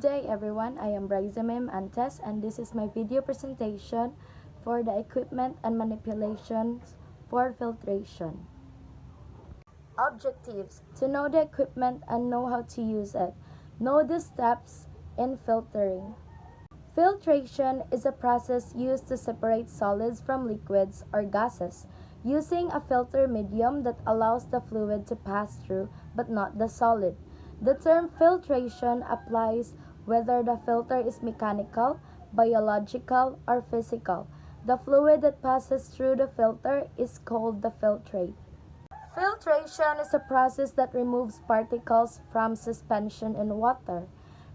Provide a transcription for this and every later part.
Good day everyone, I am Antes and this is my video presentation for the equipment and manipulations for filtration. Objectives: to know the equipment and know how to use it. Know the steps in filtering. Filtration is a process used to separate solids from liquids or gases, using a filter medium that allows the fluid to pass through but not the solid. The term filtration applies whether the filter is mechanical, biological, or physical. The fluid that passes through the filter is called the filtrate. Filtration is a process that removes particles from suspension in water.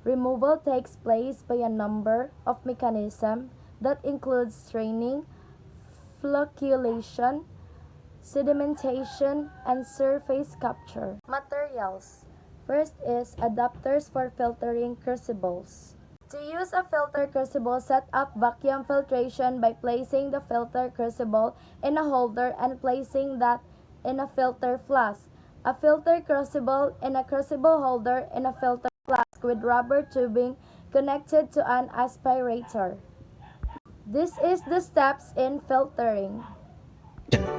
Removal takes place by a number of mechanisms that include straining, flocculation, sedimentation, and surface capture. Materials. First is adapters for filtering crucibles. To use a filter crucible, set up vacuum filtration by placing the filter crucible in a holder and placing that in a filter flask. A filter crucible in a crucible holder in a filter flask with rubber tubing connected to an aspirator. This is the steps in filtering.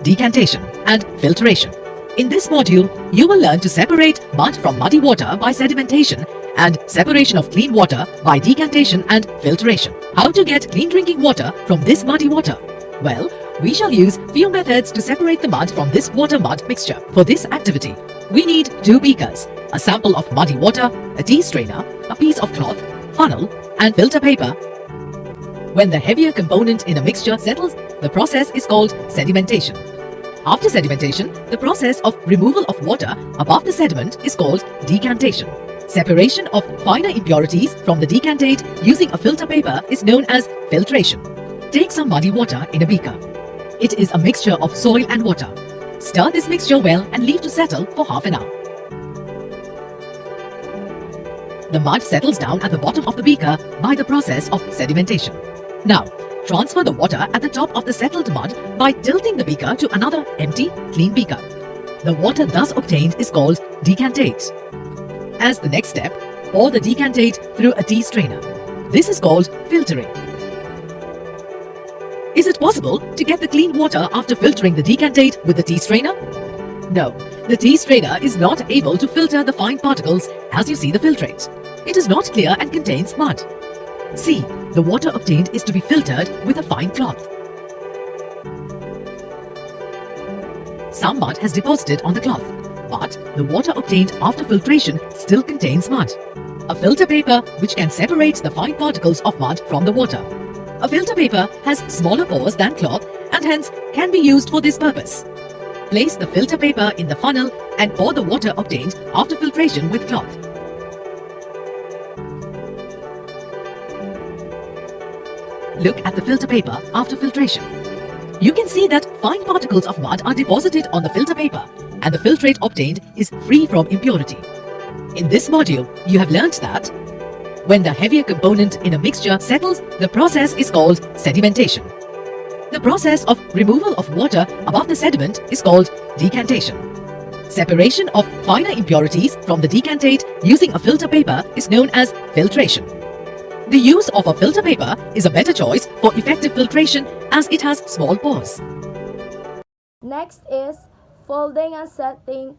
Decantation and filtration. In this module, you will learn to separate mud from muddy water by sedimentation and separation of clean water by decantation and filtration. How to get clean drinking water from this muddy water? Well, we shall use few methods to separate the mud from this water-mud mixture. For this activity, we need 2 beakers, a sample of muddy water, a tea strainer, a piece of cloth, funnel, and filter paper. When the heavier component in a mixture settles, the process is called sedimentation. After sedimentation, the process of removal of water above the sediment is called decantation. Separation of finer impurities from the decantate using a filter paper is known as filtration. Take some muddy water in a beaker. It is a mixture of soil and water. Stir this mixture well and leave to settle for half an hour. The mud settles down at the bottom of the beaker by the process of sedimentation. Now, transfer the water at the top of the settled mud by tilting the beaker to another empty, clean beaker. The water thus obtained is called decantate. As the next step, pour the decantate through a tea strainer. This is called filtering. Is it possible to get the clean water after filtering the decantate with the tea strainer? No, the tea strainer is not able to filter the fine particles as you see the filtrate. It is not clear and contains mud. See, the water obtained is to be filtered with a fine cloth. Some mud has deposited on the cloth, but the water obtained after filtration still contains mud. A filter paper which can separate the fine particles of mud from the water. A filter paper has smaller pores than cloth and hence can be used for this purpose. Place the filter paper in the funnel and pour the water obtained after filtration with cloth. Look at the filter paper after filtration. You can see that fine particles of mud are deposited on the filter paper and the filtrate obtained is free from impurity. In this module, you have learnt that when the heavier component in a mixture settles, the process is called sedimentation. The process of removal of water above the sediment is called decantation. Separation of finer impurities from the decantate using a filter paper is known as filtration. The use of a filter paper is a better choice for effective filtration as it has small pores. Next is folding and setting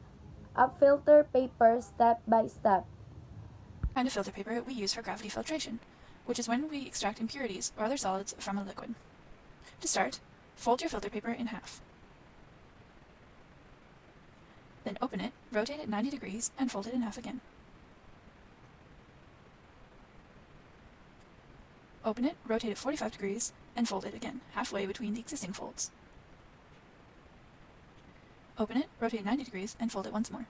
up filter paper step by step. Kind of filter paper we use for gravity filtration, which is when we extract impurities or other solids from a liquid. To start, fold your filter paper in half. Then open it, rotate it 90 degrees, and fold it in half again. Open it, rotate it 45 degrees, and fold it again, halfway between the existing folds. Open it, rotate 90 degrees, and fold it once more.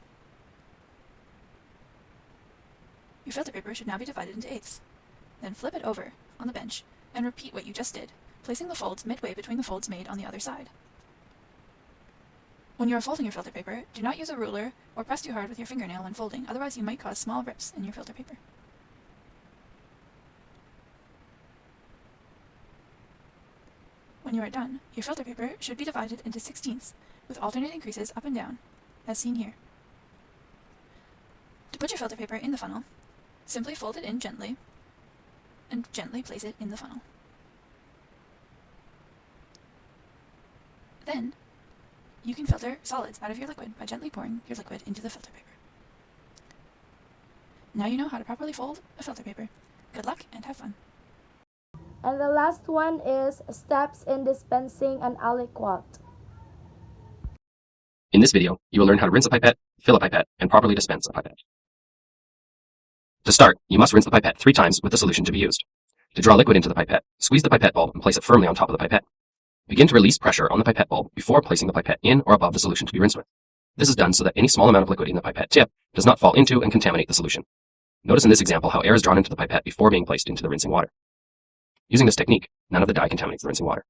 Your filter paper should now be divided into eighths. Then flip it over on the bench and repeat what you just did, placing the folds midway between the folds made on the other side. When you are folding your filter paper, do not use a ruler or press too hard with your fingernail when folding, otherwise you might cause small rips in your filter paper. When you are done, your filter paper should be divided into 16ths, with alternate increases up and down, as seen here. To put your filter paper in the funnel, simply fold it in gently and gently place it in the funnel. Then, you can filter solids out of your liquid by gently pouring your liquid into the filter paper. Now you know how to properly fold a filter paper. Good luck and have fun. And the last one is steps in dispensing an aliquot. In this video, you will learn how to rinse a pipette, fill a pipette, and properly dispense a pipette. To start, you must rinse the pipette 3 times with the solution to be used. To draw liquid into the pipette, squeeze the pipette bulb and place it firmly on top of the pipette. Begin to release pressure on the pipette bulb before placing the pipette in or above the solution to be rinsed with. This is done so that any small amount of liquid in the pipette tip does not fall into and contaminate the solution. Notice in this example how air is drawn into the pipette before being placed into the rinsing water. Using this technique, none of the dye contaminates the rinsing water.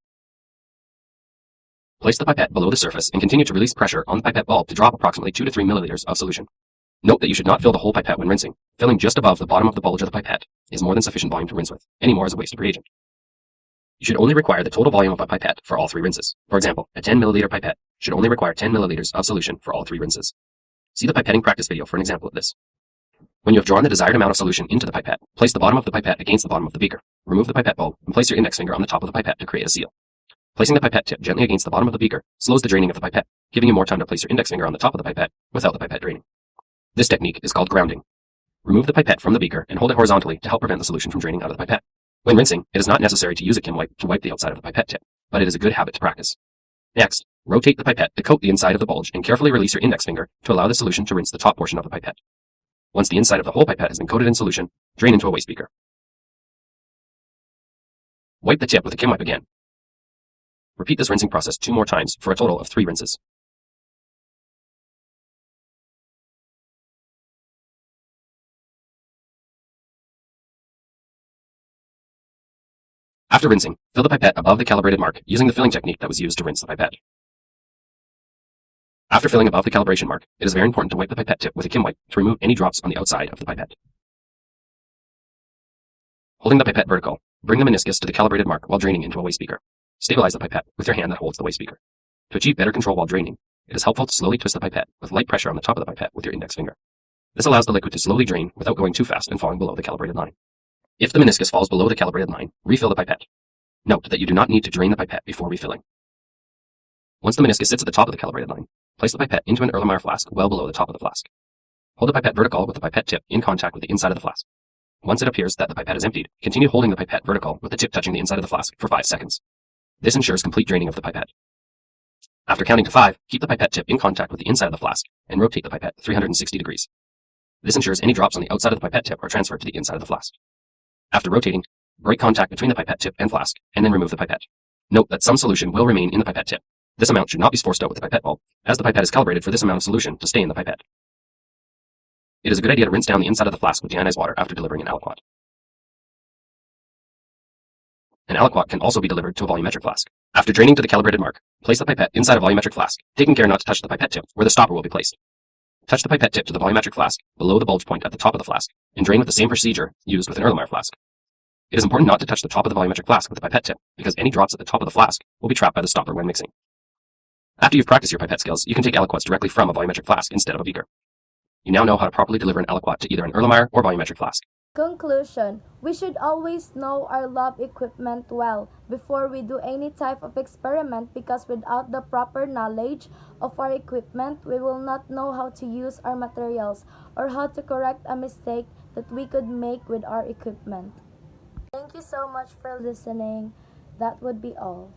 Place the pipette below the surface and continue to release pressure on the pipette bulb to drop approximately 2 to 3 milliliters of solution. Note that you should not fill the whole pipette when rinsing. Filling just above the bottom of the bulge of the pipette is more than sufficient volume to rinse with. Any more is a waste of reagent. You should only require the total volume of a pipette for all 3 rinses. For example, a 10 milliliter pipette should only require 10 milliliters of solution for all 3 rinses. See the pipetting practice video for an example of this. When you have drawn the desired amount of solution into the pipette, place the bottom of the pipette against the bottom of the beaker. Remove the pipette bulb and place your index finger on the top of the pipette to create a seal. Placing the pipette tip gently against the bottom of the beaker slows the draining of the pipette, giving you more time to place your index finger on the top of the pipette without the pipette draining. This technique is called grounding. Remove the pipette from the beaker and hold it horizontally to help prevent the solution from draining out of the pipette. When rinsing, it is not necessary to use a Kim wipe to wipe the outside of the pipette tip, but it is a good habit to practice. Next, rotate the pipette to coat the inside of the bulge and carefully release your index finger to allow the solution to rinse the top portion of the pipette. Once the inside of the whole pipette has been coated in solution, drain into a waste beaker. Wipe the tip with a Kim wipe again. Repeat this rinsing process 2 more times for a total of 3 rinses. After rinsing, fill the pipette above the calibrated mark using the filling technique that was used to rinse the pipette. After filling above the calibration mark, it is very important to wipe the pipette tip with a Kim wipe to remove any drops on the outside of the pipette. Holding the pipette vertical, bring the meniscus to the calibrated mark while draining into a waste beaker. Stabilize the pipette with your hand that holds the waste beaker. To achieve better control while draining, it is helpful to slowly twist the pipette with light pressure on the top of the pipette with your index finger. This allows the liquid to slowly drain without going too fast and falling below the calibrated line. If the meniscus falls below the calibrated line, refill the pipette. Note that you do not need to drain the pipette before refilling. Once the meniscus sits at the top of the calibrated line, place the pipette into an Erlenmeyer flask well below the top of the flask. Hold the pipette vertical with the pipette tip in contact with the inside of the flask. Once it appears that the pipette is emptied, continue holding the pipette vertical with the tip touching the inside of the flask for 5 seconds. This ensures complete draining of the pipette. After counting to 5, keep the pipette tip in contact with the inside of the flask and rotate the pipette 360 degrees. This ensures any drops on the outside of the pipette tip are transferred to the inside of the flask. After rotating, break contact between the pipette tip and flask, and then remove the pipette. Note that some solution will remain in the pipette tip. This amount should not be forced out with the pipette bulb, as the pipette is calibrated for this amount of solution to stay in the pipette. It is a good idea to rinse down the inside of the flask with deionized water after delivering an aliquot. An aliquot can also be delivered to a volumetric flask. After draining to the calibrated mark, place the pipette inside a volumetric flask, taking care not to touch the pipette tip where the stopper will be placed. Touch the pipette tip to the volumetric flask below the bulge point at the top of the flask, and drain with the same procedure used with an Erlenmeyer flask. It is important not to touch the top of the volumetric flask with the pipette tip, because any drops at the top of the flask will be trapped by the stopper when mixing. After you've practiced your pipette skills, you can take aliquots directly from a volumetric flask instead of a beaker. You now know how to properly deliver an aliquot to either an Erlenmeyer or volumetric flask. Conclusion: we should always know our lab equipment well before we do any type of experiment, because without the proper knowledge of our equipment, we will not know how to use our materials or how to correct a mistake that we could make with our equipment. Thank you so much for listening. That would be all.